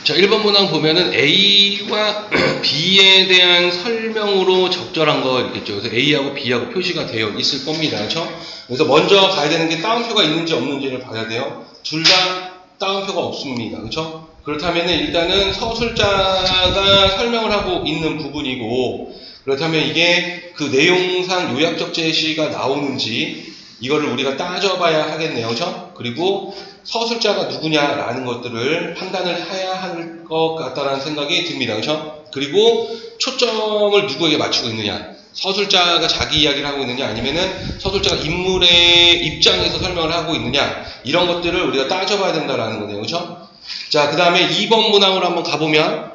자, 1번 문항 보면은 A와 B에 대한 설명으로 적절한 거 있겠죠. 그래서 A하고 B하고 표시가 되어 있을 겁니다. 그렇죠? 그래서 먼저 가야 되는 게 따옴표가 있는지 없는지를 봐야 돼요. 둘 다 따옴표가 없습니다. 그렇죠? 그렇다면 일단은 서술자가 설명을 하고 있는 부분이고, 그렇다면 이게 그 내용상 요약적 제시가 나오는지 이거를 우리가 따져봐야 하겠네요. 그렇죠? 그리고 서술자가 누구냐라는 것들을 판단을 해야 할 것 같다는 생각이 듭니다. 그렇죠? 그리고 초점을 누구에게 맞추고 있느냐, 서술자가 자기 이야기를 하고 있느냐, 아니면은 서술자가 인물의 입장에서 설명을 하고 있느냐, 이런 것들을 우리가 따져봐야 된다라는 거네요. 그렇죠? 자, 그 다음에 2번 문항으로 한번 가보면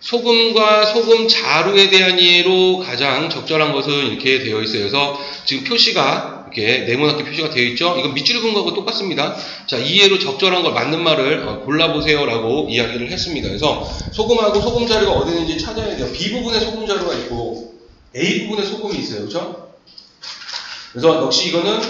소금과 소금 자루에 대한 이해로 가장 적절한 것은 이렇게 되어 있어요. 그래서 지금 표시가 이렇게 네모나게 표시가 되어 있죠. 이건 밑줄을 긋은 거하고 똑같습니다. 자, 이해로 적절한 걸 맞는 말을 골라보세요 라고 이야기를 했습니다. 그래서 소금하고 소금 자루가 어디 있는지 찾아야 돼요. B 부분에 소금 자루가 있고 A 부분에 소금이 있어요. 그렇죠? 그래서 역시 이거는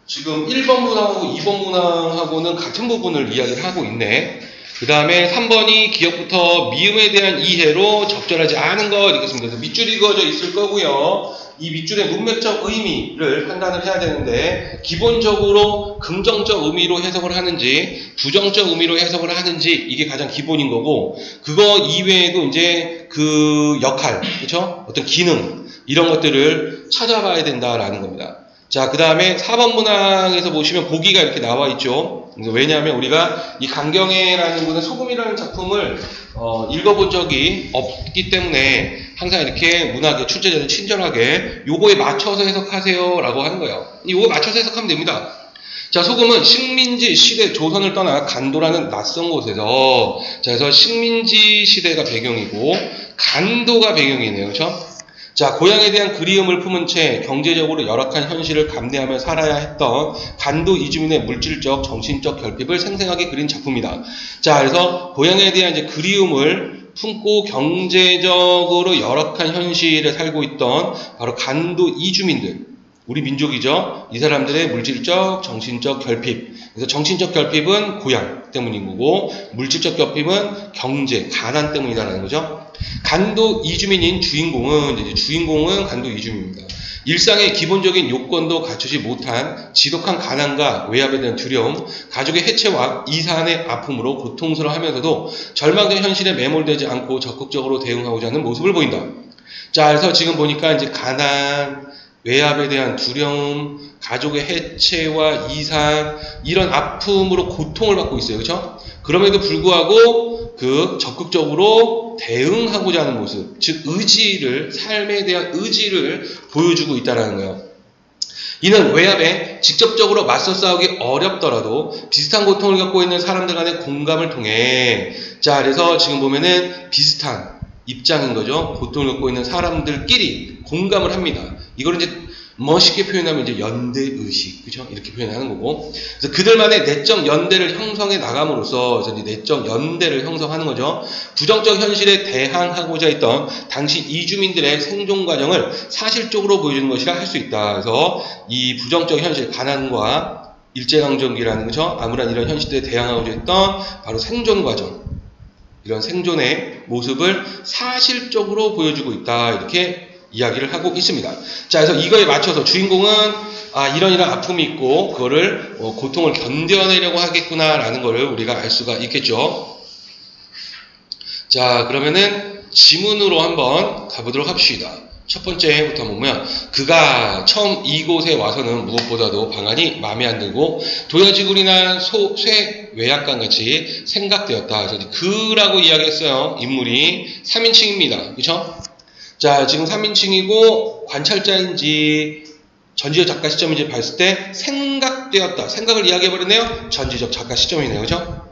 지금 1번 문항하고 2번 문항하고는 같은 부분을 이야기를 하고 있네. 그 다음에 3번이 기억부터 미음에 대한 이해로 적절하지 않은 거 이렇게 씁니다. 그래서 밑줄이 그어져 있을 거고요. 이 밑줄의 문맥적 의미를 판단을 해야 되는데, 기본적으로 긍정적 의미로 해석을 하는지 부정적 의미로 해석을 하는지, 이게 가장 기본인 거고, 그거 이외에도 이제 그 역할, 그렇죠? 어떤 기능, 이런 것들을 찾아봐야 된다라는 겁니다. 자, 그 다음에 4번 문항에서 보시면 보기가 이렇게 나와 있죠. 왜냐하면 우리가 이 강경애라는 분은 소금이라는 작품을 읽어본 적이 없기 때문에 항상 이렇게 문학의 출제자는 친절하게 요거에 맞춰서 해석하세요 라고 하는 거예요. 요거에 맞춰서 해석하면 됩니다. 자, 소금은 식민지 시대 조선을 떠나 간도라는 낯선 곳에서, 자, 그래서 식민지 시대가 배경이고 간도가 배경이네요. 그렇죠? 자, 고향에 대한 그리움을 품은 채 경제적으로 열악한 현실을 감내하며 살아야 했던 간도 이주민의 물질적, 정신적 결핍을 생생하게 그린 작품이다. 자, 그래서 고향에 대한 이제 그리움을 품고 경제적으로 열악한 현실에 살고 있던 바로 간도 이주민들, 우리 민족이죠. 이 사람들의 물질적, 정신적 결핍. 그래서 정신적 결핍은 고향 때문인 거고, 물질적 결핍은 경제, 가난 때문이다라는 거죠. 간도 이주민인 주인공은 간도 이주민입니다. 일상의 기본적인 요건도 갖추지 못한 지독한 가난과 외압에 대한 두려움, 가족의 해체와 이산의 아픔으로 고통스러워하면서도 절망된 현실에 매몰되지 않고 적극적으로 대응하고자 하는 모습을 보인다. 자, 그래서 지금 보니까 이제 가난, 외압에 대한 두려움, 가족의 해체와 이산, 이런 아픔으로 고통을 받고 있어요. 그렇죠? 그럼에도 불구하고 그 적극적으로 대응하고자 하는 모습, 즉 의지를, 삶에 대한 의지를 보여주고 있다는 거예요. 이는 외압에 직접적으로 맞서 싸우기 어렵더라도 비슷한 고통을 갖고 있는 사람들 간의 공감을 통해, 자, 그래서 지금 보면은 비슷한 입장인 거죠. 고통을 겪고 있는 사람들끼리 공감을 합니다. 이걸 이제 멋있게 표현하면 이제 연대의식, 그죠? 이렇게 표현하는 거고. 그래서 그들만의 내적 연대를 형성해 나감으로써 이제 내적 연대를 형성하는 거죠. 부정적 현실에 대항하고자 했던 당시 이주민들의 생존 과정을 사실적으로 보여주는 것이라 할 수 있다. 그래서 이 부정적 현실, 가난과 일제강점기라는 거죠. 아무런 이런 현실에 대항하고자 했던 바로 생존 과정, 이런 생존의 모습을 사실적으로 보여주고 있다. 이렇게 이야기를 하고 있습니다. 자, 그래서 이거에 맞춰서 주인공은 이런 아픔이 있고 그거를 고통을 견뎌내려고 하겠구나라는 것을 우리가 알 수가 있겠죠. 자, 그러면은 지문으로 한번 가보도록 합시다. 첫 번째부터 보면, 그가 처음 이곳에 와서는 무엇보다도 방안이 마음에 안 들고 도야지굴이나 쇠 외양간 같이 생각되었다. 그래서 그라고 이야기했어요. 인물이 3인칭입니다. 그렇죠? 자, 지금 3인칭이고 관찰자인지 전지적 작가 시점인지 봤을 때 생각되었다. 생각을 이야기해버리네요. 전지적 작가 시점이네요. 그죠?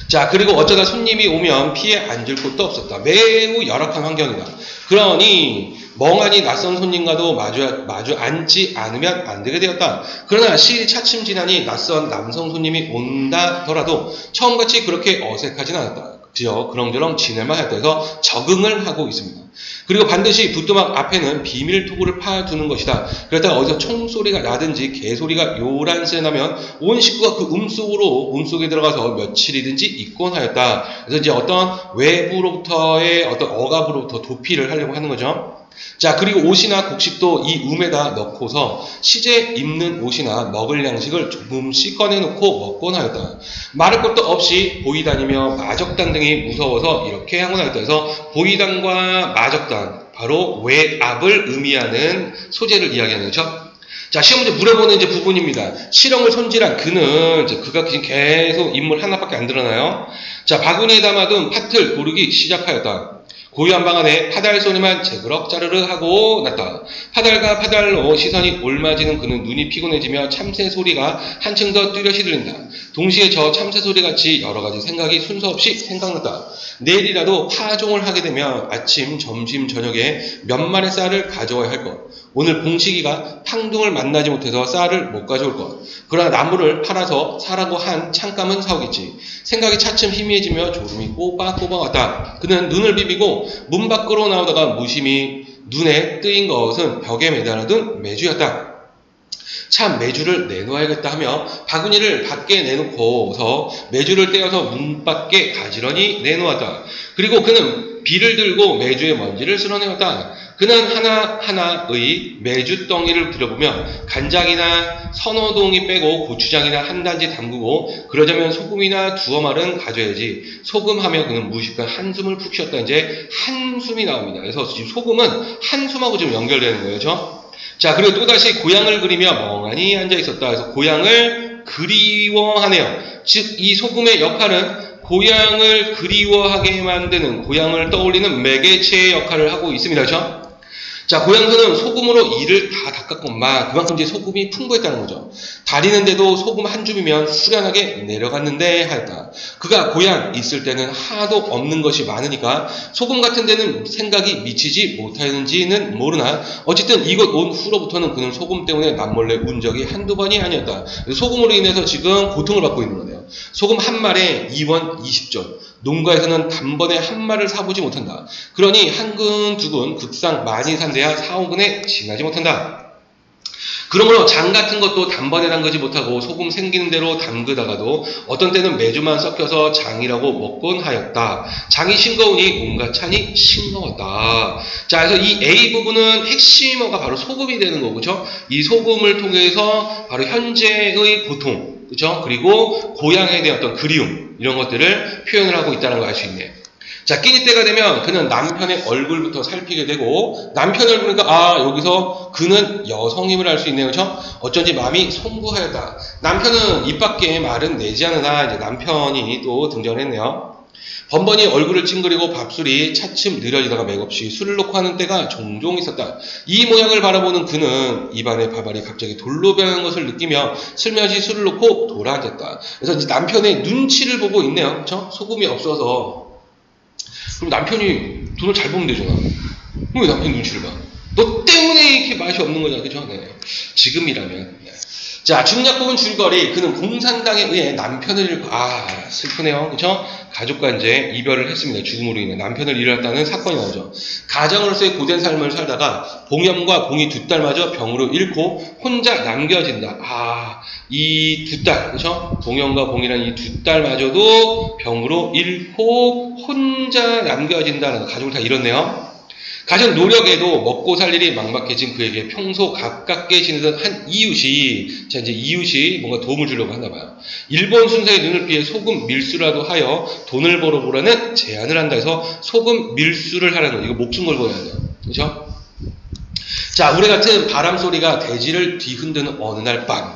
자, 그리고 어쩌다 손님이 오면 피해 앉을 곳도 없었다. 매우 열악한 환경이다. 그러니 멍하니 낯선 손님과도 마주 앉지 않으면 안 되게 되었다. 그러나 시일이 차츰 지나니 낯선 남성 손님이 온다더라도 처음같이 그렇게 어색하진 않았다. 그죠? 그렁저렁 지낼만 하였다 해서 적응을 하고 있습니다. 그리고 반드시 부뚜막 앞에는 비밀 토구를 파두는 것이다. 그러다가 어디서 총소리가 나든지 개소리가 요란세 나면 온 식구가 그 몸속에 들어가서 며칠이든지 있곤 하였다. 그래서 이제 어떤 외부로부터의 어떤 억압으로부터 도피를 하려고 하는 거죠. 자, 그리고 옷이나 곡식도 이 움에다 넣고서 시제 입는 옷이나 먹을 양식을 조금씩 꺼내놓고 먹곤 하였다. 말할 것도 없이 보이단이며 마적단 등이 무서워서 이렇게 하곤 하였다. 그래서 보이단과 마적단, 바로 외압을 의미하는 소재를 이야기하는 거죠. 자, 시험 문제 물어보는 이제 부분입니다. 실형을 손질한 그는 그가 계속 인물 하나밖에 안 드러나요. 자, 바구니에 담아둔 팥을 고르기 시작하였다. 고요한 방 안에 파달 소리만 재그럭 짜르르 하고 났다. 파달과 파달로 시선이 올맞이는 그는 눈이 피곤해지며 참새 소리가 한층 더 뚜렷이 들린다. 동시에 저 참새 소리같이 여러 가지 생각이 순서 없이 생각났다. 내일이라도 파종을 하게 되면 아침, 점심, 저녁에 몇 마리 쌀을 가져와야 할 것. 오늘 봉식이가 팡둥을 만나지 못해서 쌀을 못 가져올 것. 그러나 나무를 팔아서 사라고 한 창감은 사오겠지. 생각이 차츰 희미해지며 졸음이 꼬박꼬박 왔다. 그는 눈을 비비고 문 밖으로 나오다가 무심히 눈에 뜨인 것은 벽에 매달아둔 메주였다. 참 메주를 내놓아야겠다 하며 바구니를 밖에 내놓고서 메주를 떼어서 문 밖에 가지런히 내놓았다. 그리고 그는 비를 들고 메주의 먼지를 쓸어내었다. 그는 하나하나의 메주 덩이를 들여보며 간장이나 서너 동이 빼고 고추장이나 한 단지 담그고 그러자면 소금이나 두어 말은 가져야지. 소금하며 그는 무의식간 한숨을 푹 쉬었다. 이제 한숨이 나옵니다. 그래서 지금 소금은 한숨하고 지금 연결되는 거예요. 그렇죠? 자, 그리고 또다시 고향을 그리며 멍하니 앉아 있었다. 그래서 고향을 그리워하네요. 즉, 이 소금의 역할은 고향을 그리워하게 만드는, 고향을 떠올리는 매개체의 역할을 하고 있습니다. 그렇죠? 자, 고향선은 소금으로 이를 다 닦았고 그만큼 이제 소금이 풍부했다는 거죠. 다리는데도 소금 한 줌이면 후련하게 내려갔는데 하였다. 그가 고향 있을 때는 하나도 없는 것이 많으니까 소금 같은 데는 생각이 미치지 못하는지는 모르나 어쨌든 이곳 온 후로부터는 그는 소금 때문에 남몰래 운 적이 한두 번이 아니었다. 소금으로 인해서 지금 고통을 받고 있는 거네요. 소금 한 말에 2원 20전. 농가에서는 단번에 한 말을 사보지 못한다. 그러니 한 근 두 근 급상 많이 산대야 4, 5근에 지나지 못한다. 그러므로 장 같은 것도 단번에 담그지 못하고 소금 생기는 대로 담그다가도 어떤 때는 메주만 섞여서 장이라고 먹곤 하였다. 장이 싱거우니 온갖 찬이 싱거웠다. 자, 그래서 이 A 부분은 핵심어가 바로 소금이 되는 거고, 그죠? 이 소금을 통해서 바로 현재의 고통, 그죠? 그리고 고향에 대한 어떤 그리움, 이런 것들을 표현을 하고 있다는 걸 알 수 있네요. 자, 끼니 때가 되면 그는 남편의 얼굴부터 살피게 되고, 남편을 보니까 여기서 그는 여성임을 알 수 있네요. 그렇죠? 어쩐지 마음이 송구하였다. 남편은 입 밖에 말은 내지 않으나 이제 남편이 또 등장을 했네요. 번번이 얼굴을 찡그리고 밥술이 차츰 느려지다가 맥없이 술을 놓고 하는 때가 종종 있었다. 이 모양을 바라보는 그는 입안의 밥알이 갑자기 돌로 변하는 것을 느끼며 슬며시 술을 놓고 돌아앉았다. 그래서 이제 남편의 눈치를 보고 있네요. 그렇죠? 소금이 없어서. 그럼 남편이 돈을 잘 벌면 되잖아. 왜 남편 눈치를 봐? 너 때문에 이렇게 맛이 없는 거잖아. 그죠? 네. 지금이라면. 네. 자, 중약부분 줄거리. 그는 공산당에 의해 남편을 잃고, 슬프네요. 그죠? 가족과 이제 이별을 했습니다. 죽음으로 인해. 남편을 잃었다는 사건이 나오죠. 가정으로서의 고된 삶을 살다가 봉염과 봉이 두 딸마저 병으로 잃고 혼자 남겨진다. 이 두 딸, 그죠? 봉염과 봉이라는 이 두 딸마저도 병으로 잃고 혼자 남겨진다는 가족을 다 잃었네요. 가진 노력에도 먹고 살 일이 막막해진 그에게 평소 가깝게 지내던 한 이웃이, 자, 이제 이웃이 뭔가 도움을 주려고 하나 봐요. 일본 순사의 눈을 피해 소금 밀수라도 하여 돈을 벌어보라는 제안을 한다 해서 소금 밀수를 하라는 거예요. 이거 목숨 걸고 해야 돼요. 그죠? 자, 우레 같은 바람 소리가 대지를 뒤흔드는 어느 날 밤.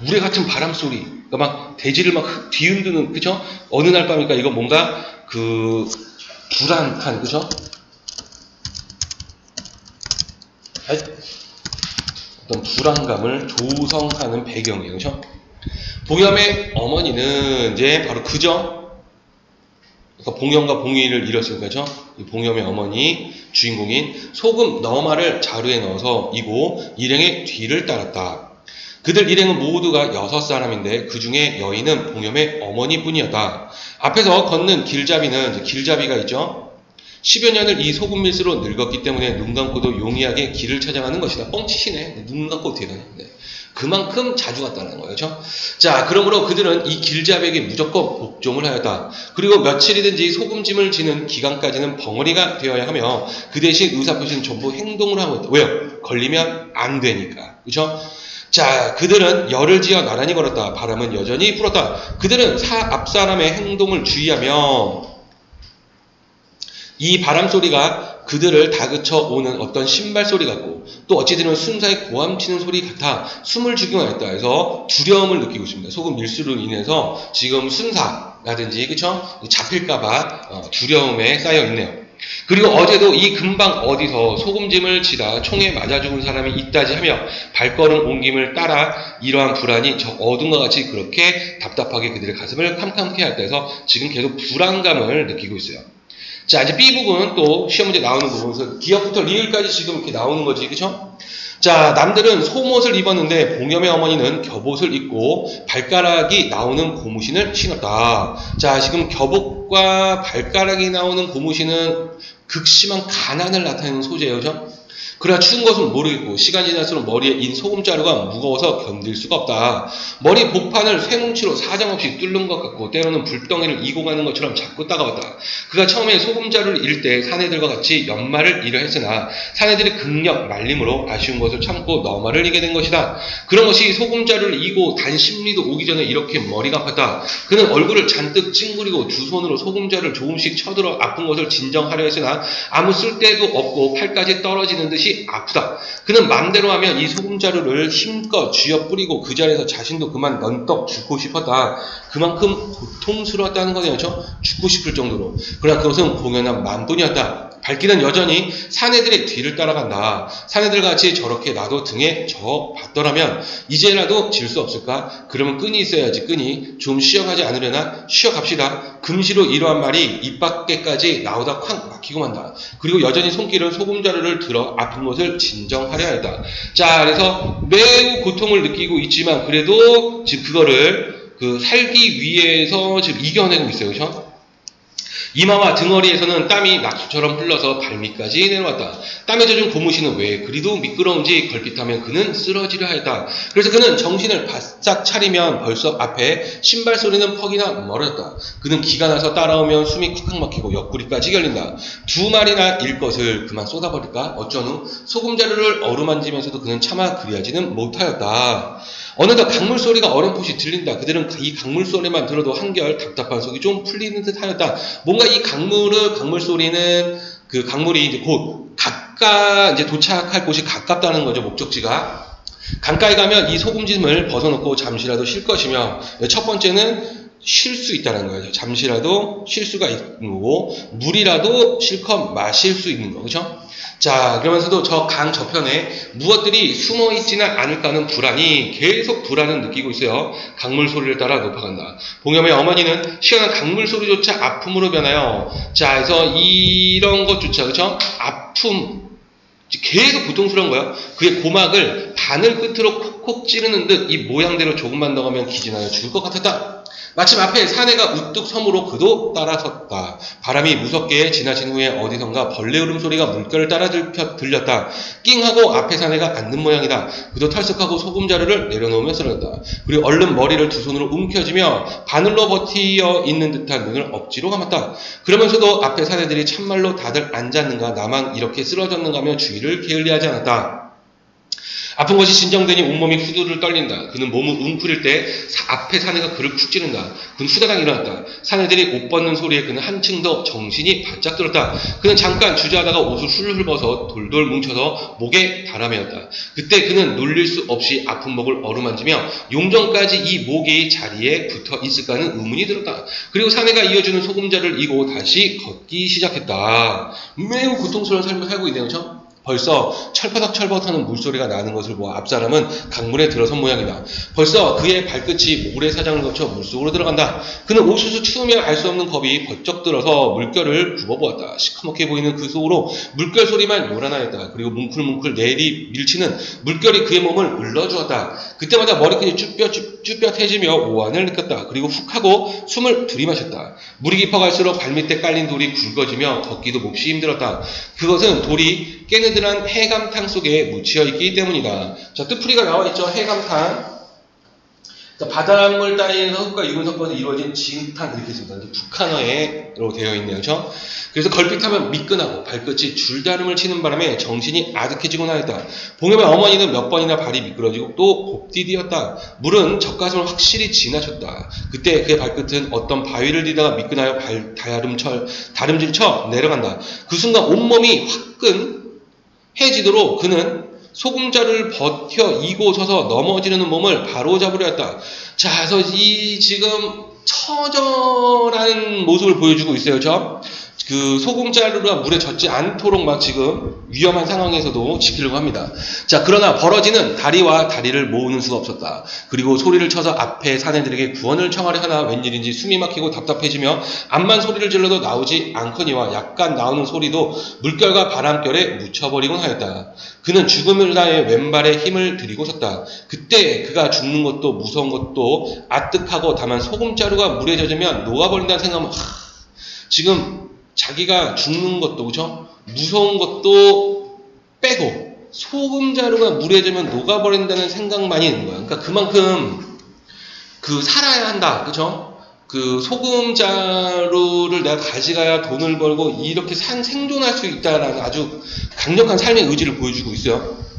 우레 같은 바람 소리. 그러니까 막 대지를 막 뒤흔드는, 그죠? 어느 날 밤이니까 이거 뭔가 불안한, 그죠? 어떤 불안감을 조성하는 배경이에요. 그죠? 봉염의 어머니는 이제 바로 그죠? 그러니까 봉염과 봉이를 잃었으니까, 그죠? 이 봉염의 어머니, 주인공인 소금 너마를 자루에 넣어서 이고 일행의 뒤를 따랐다. 그들 일행은 모두가 6사람인데 그 중에 여인은 봉염의 어머니뿐이었다. 앞에서 걷는 길잡이는 이제 길잡이가 있죠. 10여 년을 이 소금 밀수로 늙었기 때문에 눈 감고도 용이하게 길을 찾아가는 것이다. 뻥치시네. 눈 감고 어떻게 가냐. 네. 그만큼 자주 갔다는 거예요. 그렇죠? 자, 그러므로 그들은 이 길잡이에게 무조건 복종을 하였다. 그리고 며칠이든지 소금짐을 지는 기간까지는 벙어리가 되어야 하며 그 대신 의사표시는 전부 행동을 하고 있다. 왜요? 걸리면 안 되니까. 그렇죠? 자, 그들은 열을 지어 나란히 걸었다. 바람은 여전히 불었다. 그들은 앞사람의 행동을 주의하며 이 바람 소리가 그들을 다그쳐 오는 어떤 신발 소리 같고 또 어찌 들으면 순사의 고함치는 소리 같아 숨을 죽이곤 했다 해서 두려움을 느끼고 있습니다. 소금 밀수로 인해서 지금 순사라든지 그쵸? 잡힐까봐 두려움에 쌓여 있네요. 그리고 어제도 이 근방 어디서 소금짐을 치다 총에 맞아 죽은 사람이 있다지 하며 발걸음 옮김을 따라 이러한 불안이 저 어둠과 같이 그렇게 답답하게 그들의 가슴을 캄캄케 했다 해서 지금 계속 불안감을 느끼고 있어요. 자, 이제 B 부분 또 시험 문제 나오는 부분에서 기역부터 리을까지 지금 이렇게 나오는 거지, 그쵸? 자, 남들은 속옷을 입었는데 봉염의 어머니는 겹옷을 입고 발가락이 나오는 고무신을 신었다. 자, 지금 겹옷과 발가락이 나오는 고무신은 극심한 가난을 나타내는 소재예요, 그죠? 그러나 추운 것은 모르겠고 시간이 지날수록 머리에 인 소금자루가 무거워서 견딜 수가 없다. 머리 복판을 쇠뭉치로 사정없이 뚫는 것 같고 때로는 불덩이를 이고 가는 것처럼 자꾸 따가웠다. 그가 처음에 소금자루를 일 때 사내들과 같이 연말을 일을 했으나 사내들이 극력 말림으로 아쉬운 것을 참고 너마를 이게 된 것이다. 그런 것이 소금자루를 이고 단 10리도 오기 전에 이렇게 머리가 아팠다. 그는 얼굴을 잔뜩 찡그리고 두 손으로 소금자루를 조금씩 쳐들어 아픈 것을 진정하려 했으나 아무 쓸데도 없고 팔까지 떨어지는 듯이 아프다. 그는 맘대로 하면 이 소금자루를 힘껏 쥐어 뿌리고 그 자리에서 자신도 그만 넌떡 죽고 싶었다. 그만큼 고통스러웠다는 거네요. 그렇죠? 죽고 싶을 정도로. 그러나 그것은 공연한 맘뿐이었다. 발길은 여전히 사내들의 뒤를 따라간다. 사내들과 같이 저렇게 나도 등에 저 받더라면 이제라도 질 수 없을까? 그러면 끈이 있어야지. 끈이 좀 쉬어가지 않으려나? 쉬어갑시다. 금시로 이러한 말이 입 밖에까지 나오다 콱 막히고 만다. 그리고 여전히 손길은 소금자루를 들어 아픈 것을 진정하려 했다. 자, 그래서 매우 고통을 느끼고 있지만 그래도 지금 그거를 살기 위해서 지금 이겨내고 있어요. 그렇죠? 이마와 등허리에서는 땀이 낙수처럼 흘러서 발밑까지 내려왔다. 땀에 젖은 고무신은 왜 그리도 미끄러운지 걸핏하면 그는 쓰러지려 했다. 그래서 그는 정신을 바싹 차리면 벌써 앞에 신발 소리는 퍽이나 멀어졌다. 그는 기가 나서 따라오면 숨이 콱콱 막히고 옆구리까지 결린다. 두 마리나 일 것을 그만 쏟아버릴까? 어쩐 후 소금자루를 어루만지면서도 그는 차마 그리하지는 못하였다. 어느덧 강물 소리가 어렴풋이 들린다. 그들은 이 강물 소리만 들어도 한결 답답한 속이 좀 풀리는 듯 하였다. 뭔가 이 강물 소리는 그 강물이 이제 곧 이제 도착할 곳이 가깝다는 거죠. 목적지가. 강가에 가면 이 소금짐을 벗어놓고 잠시라도 쉴 것이며 첫 번째는 쉴 수 있다는 거예요. 잠시라도 쉴 수가 있는 거고 물이라도 실컷 마실 수 있는 거. 그렇죠? 자, 그러면서도 저 강 저편에 무엇들이 숨어 있지는 않을까 하는 불안이 계속 불안을 느끼고 있어요. 강물 소리를 따라 높아간다. 봉염의 어머니는 시원한 강물 소리조차 아픔으로 변하여 자, 그래서 이런 것조차 그렇죠? 아픔 계속 고통스러운 거예요. 그의 고막을 바늘 끝으로 콕콕 찌르는 듯 이 모양대로 조금만 더 가면 기진하여 죽을 것 같았다. 마침 앞에 사내가 우뚝 섬으로 그도 따라섰다. 바람이 무섭게 지나친 후에 어디선가 벌레 울음소리가 물결을 따라 들렸다. 낑하고 앞에 사내가 앉는 모양이다. 그도 털썩하고 소금자루를 내려놓으며 쓰러졌다. 그리고 얼른 머리를 두 손으로 움켜쥐며 바늘로 버티어 있는 듯한 눈을 억지로 감았다. 그러면서도 앞에 사내들이 참말로 다들 앉았는가 나만 이렇게 쓰러졌는가 하며 주위를 게을리하지 않았다. 아픈 것이 진정되니 온몸이 후두를 떨린다. 그는 몸을 웅크릴 때 앞에 사내가 그를 쿡 찌른다. 그는 후다닥 일어났다. 사내들이 옷 벗는 소리에 그는 한층 더 정신이 바짝 들었다. 그는 잠깐 주저하다가 옷을 훌훌 벗어 돌돌 뭉쳐서 목에 달아매었다. 그때 그는 놀릴 수 없이 아픈 목을 어루만지며 용정까지 이 목이 자리에 붙어 있을까 하는 의문이 들었다. 그리고 사내가 이어주는 소금자를 이고 다시 걷기 시작했다. 매우 고통스러운 삶을 살고 있네요. 그렇죠? 벌써 철버덕철버덕하는 물소리가 나는 것을 보아 앞사람은 강물에 들어선 모양이다. 벌써 그의 발끝이 모래사장을 거쳐 물속으로 들어간다. 그는 옥수수 추우면 알 수 없는 겁이 번쩍 들어서 물결을 굽어보았다. 시커멓게 보이는 그 속으로 물결 소리만 요란하였다. 그리고 뭉클뭉클 내리밀치는 물결이 그의 몸을 을러주었다. 그때마다 머리끝이 쭈뼛해지며 오한을 느꼈다. 그리고 훅 하고 숨을 들이마셨다. 물이 깊어갈수록 발밑에 깔린 돌이 굵어지며 걷기도 몹시 힘들었다. 그것은 돌이 깨느들한 해감탕 속에 묻혀 있기 때문이다. 자, 뜻풀이가 나와 있죠. 해감탕. 자, 바닷물 따르면서 흙과 유분 섞어서 이루어진 진흙탕 이렇게 있습니다. 북한어로 되어 있네요. 그렇죠? 그래서 걸핏하면 미끈하고 발끝이 줄다름을 치는 바람에 정신이 아득해지곤 하였다. 봉엽의 어머니는 몇 번이나 발이 미끄러지고 또 곱디디었다. 물은 젖가슴을 확실히 지나쳤다. 그때 그의 발끝은 어떤 바위를 디다가 미끈하여 다름질 쳐 내려간다. 그 순간 온몸이 화끈해지도록 그는 소금자루를 버텨 이고 서서 넘어지는 몸을 바로잡으려 했다. 자, 그래서 이 지금 처절한 모습을 보여주고 있어요. 그렇죠? 그 소금자루가 물에 젖지 않도록 막 지금 위험한 상황에서도 지키려고 합니다. 자, 그러나 벌어지는 다리와 다리를 모으는 수가 없었다. 그리고 소리를 쳐서 앞에 사내들에게 구원을 청하려 하나 웬일인지 숨이 막히고 답답해지며 암만 소리를 질러도 나오지 않거니와 약간 나오는 소리도 물결과 바람결에 묻혀버리곤 하였다. 그는 죽음을 다해 왼발에 힘을 들이고 섰다. 그때 그가 죽는 것도 무서운 것도 아뜩하고 다만 소금자루가 물에 젖으면 녹아버린다는 생각은 지금 자기가 죽는 것도 그렇죠? 무서운 것도 빼고 소금자루가 물에 젖으면 녹아버린다는 생각만이 있는 거야. 그러니까 그만큼 살아야 한다. 그렇죠? 그 소금자루를 내가 가져가야 돈을 벌고 이렇게 생존할 수 있다라는 아주 강력한 삶의 의지를 보여주고 있어요.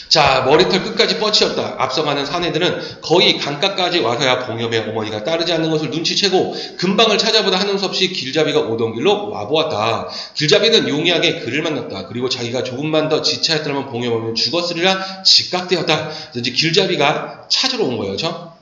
자, 머리털 끝까지 뻗치었다. 앞서가는 사내들은 거의 강가까지 와서야 봉엽의 어머니가 따르지 않는 것을 눈치채고 근방을 찾아보다 하는 수 없이 길잡이가 오던 길로 와보았다. 길잡이는 용이하게 그를 만났다. 그리고 자기가 조금만 더 지체했더라면 봉엽 어머니는 죽었으리라 직각되었다. 이제 길잡이가 찾으러 온 거예요. 그렇죠?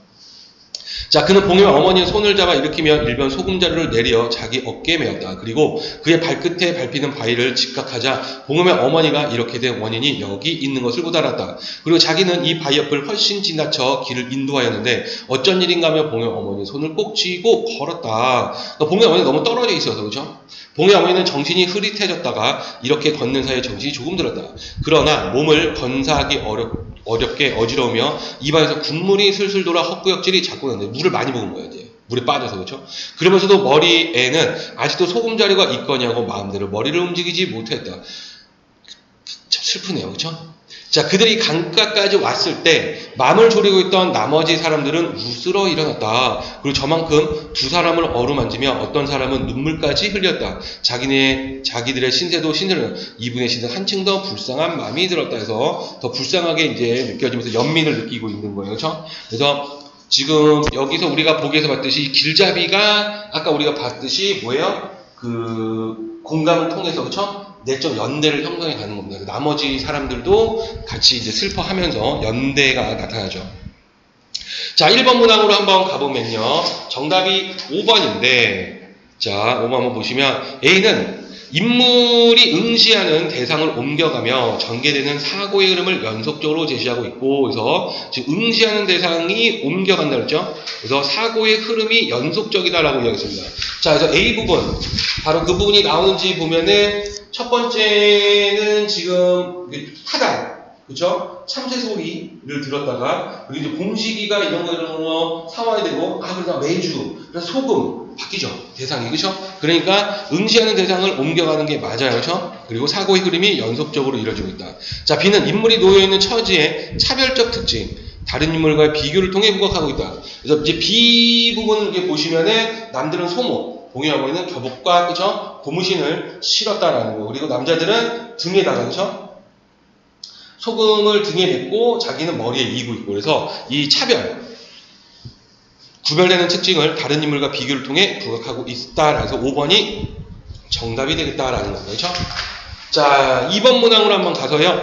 자, 그는 봉엽의 어머니의 손을 잡아 일으키며 일변 소금자루를 내려 자기 어깨에 메었다. 그리고 그의 발끝에 밟히는 바위를 직각하자 봉엽의 어머니가 이렇게 된 원인이 여기 있는 것을 못 알았다. 그리고 자기는 이 바위 옆을 훨씬 지나쳐 길을 인도하였는데 어쩐 일인가 하며 봉엽의 어머니의 손을 꼭 쥐고 걸었다. 그러니까 봉엽의 어머니가 너무 떨어져 있어서 그렇죠? 봉엽의 어머니는 정신이 흐릿해졌다가 이렇게 걷는 사이에 정신이 조금 들었다. 그러나 몸을 건사하기 어렵게 어지러우며 입안에서 국물이 슬슬 돌아 헛구역질이 자꾸 나는데 물을 많이 먹은 거예요. 이제 물에 빠져서 그렇죠. 그러면서도 머리에는 아직도 소금자루가 있거냐고 마음대로 머리를 움직이지 못했다. 참 슬프네요. 그렇죠. 자, 그들이 강가까지 왔을 때 마음을 졸이고 있던 나머지 사람들은 웃으러 일어났다. 그리고 저만큼 두 사람을 어루만지며 어떤 사람은 눈물까지 흘렸다. 자기들의 신세도 신세는 이분의 신세 한층 더 불쌍한 마음이 들었다 해서 더 불쌍하게 이제 느껴지면서 연민을 느끼고 있는 거예요. 그렇죠? 그래서 지금 여기서 우리가 보기에서 봤듯이 길잡이가 아까 우리가 봤듯이 뭐예요? 그 공감을 통해서 그렇죠? 내적 연대를 형성해 가는 겁니다. 나머지 사람들도 같이 이제 슬퍼하면서 연대가 나타나죠. 자, 1번 문항으로 한번 가보면요. 정답이 5번인데, 자, 5번 한번 보시면, A는 인물이 응시하는 대상을 옮겨가며 전개되는 사고의 흐름을 연속적으로 제시하고 있고, 그래서 지금 응시하는 대상이 옮겨간다 그랬죠? 그래서 사고의 흐름이 연속적이다라고 이야기했습니다. 자, 그래서 A 부분, 바로 그 부분이 나오는지 보면은 첫 번째는 지금 타단, 그쵸? 참새 소리를 들었다가, 그리고 이제 곰시기가 이런 거 사와야 되고, 그러다 매주, 그래서 소금, 바뀌죠. 대상이, 그쵸? 그러니까 응시하는 대상을 옮겨가는 게 맞아요. 그쵸? 그리고 사고의 흐름이 연속적으로 이루어지고 있다. 자, B는 인물이 놓여있는 처지의 차별적 특징, 다른 인물과의 비교를 통해 부각하고 있다. 그래서 이제 B 부분을 이렇게 보시면은, 남들은 소목, 봉엽 어머니는 교복과, 그쵸? 고무신을 실었다라는 거. 그리고 남자들은 등에다가, 그쵸? 소금을 등에 뱉고 자기는 머리에 이고 있고, 그래서 이 차별, 구별되는 특징을 다른 인물과 비교를 통해 부각하고 있다라고 해서 5번이 정답이 되겠다라는 겁니다. 그렇죠? 자, 2번 문항으로 한번 가서요.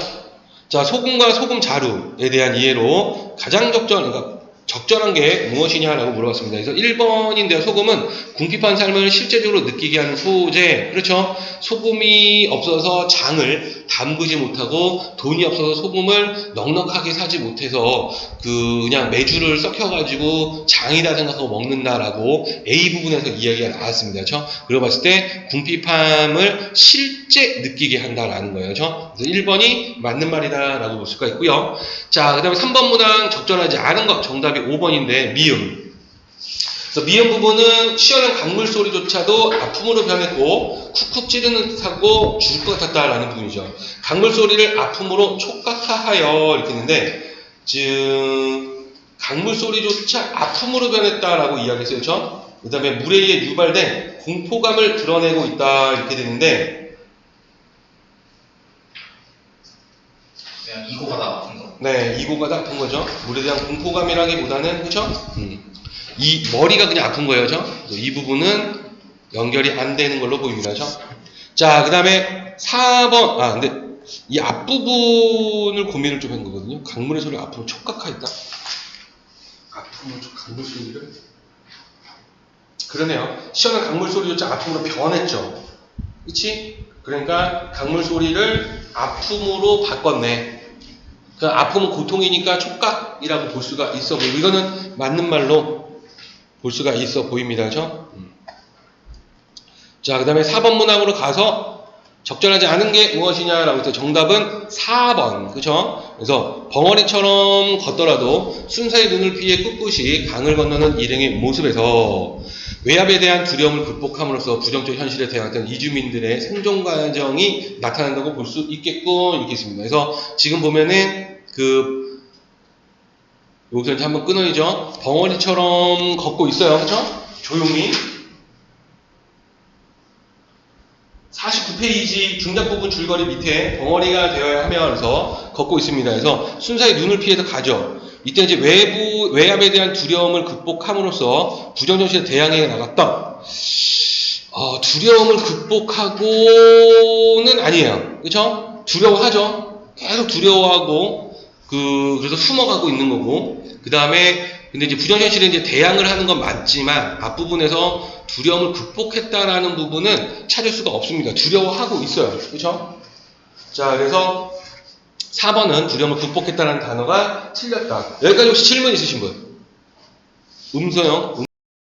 자, 소금과 소금 자루에 대한 이해로 가장 적절한, 그러니까 적절한 게 무엇이냐라고 물어봤습니다. 그래서 1번인데요. 소금은 궁핍한 삶을 실제적으로 느끼게 하는 소재. 그렇죠? 소금이 없어서 장을 담그지 못하고 돈이 없어서 소금을 넉넉하게 사지 못해서 그냥 메주를 썩혀가지고 장이다 생각하고 먹는다라고 A 부분에서 이야기가 나왔습니다. 그렇죠? 그러고 봤을 때 궁핍함을 실제 느끼게 한다라는 거예요. 그렇죠? 그래서 1번이 맞는 말이다라고 볼 수가 있고요. 자, 그 다음에 3번 문항 적절하지 않은 것. 정답이 5번인데 미음. 그래서 미음 부분은 시원한 강물 소리조차도 아픔으로 변했고 쿡쿡 찌르는 듯하고 죽을 것 같았다라는 부분이죠. 강물 소리를 아픔으로 촉각하하여 이렇게 했는데 지금 강물 소리조차 아픔으로 변했다라고 이야기했어요. 그렇죠? 그 다음에 물에 의해 유발된 공포감을 드러내고 있다 이렇게 되는데 그냥 이고가 다 아픈 거. 네, 이고가 다 아픈 거죠. 물에 대한 공포감이라기보다는 그렇죠? 이 머리가 그냥 아픈 거예요. 그렇죠? 이 부분은 연결이 안 되는 걸로 보입니다. 그렇죠? 자, 그 다음에 4번. 근데 이 앞부분을 고민을 좀 한 거거든요. 강물의 소리를 앞으로 촉각하였다. 앞으로 강물 소리를 그러네요. 시원한 강물 소리조차 아픔으로 변했죠. 그치? 그러니까 강물 소리를 아픔으로 바꿨네. 그 아픔은 고통이니까 촉각이라고 볼 수가 있어 보이고 이거는 맞는 말로 볼 수가 있어 보입니다. 그렇죠? 자, 그 다음에 4번 문항으로 가서 적절하지 않은 게 무엇이냐라고 했을 때 정답은 4번. 그렇죠? 그래서 벙어리처럼 걷더라도 순사의 눈을 피해 꿋꿋이 강을 건너는 일행의 모습에서 외압에 대한 두려움을 극복함으로써 부정적 현실에 대항했던 이주민들의 생존 과정이 나타난다고 볼 수 있겠고 이렇게 있습니다. 그래서 지금 보면은 여기서 이제 한번 끊어이죠. 벙어리처럼 걷고 있어요. 그렇죠? 조용히 49페이지 중작 부분 줄거리 밑에 벙어리가 되어야 하면서 걷고 있습니다. 그래서 순사의 눈을 피해서 가죠. 이때 이제 외압에 대한 두려움을 극복함으로써 부정정신에 대항해 나갔던 두려움을 극복하고는 아니에요. 그렇죠? 두려워하죠. 계속 두려워하고 그래서 숨어가고 있는 거고 그 다음에 근데 이제 부정현실에 이제 대항을 하는 건 맞지만 앞부분에서 두려움을 극복했다라는 부분은 찾을 수가 없습니다. 두려워하고 있어요. 그렇죠? 자, 그래서 4번은 두려움을 극복했다라는 단어가 틀렸다. 여기까지 혹시 질문 있으신 분? 음소형?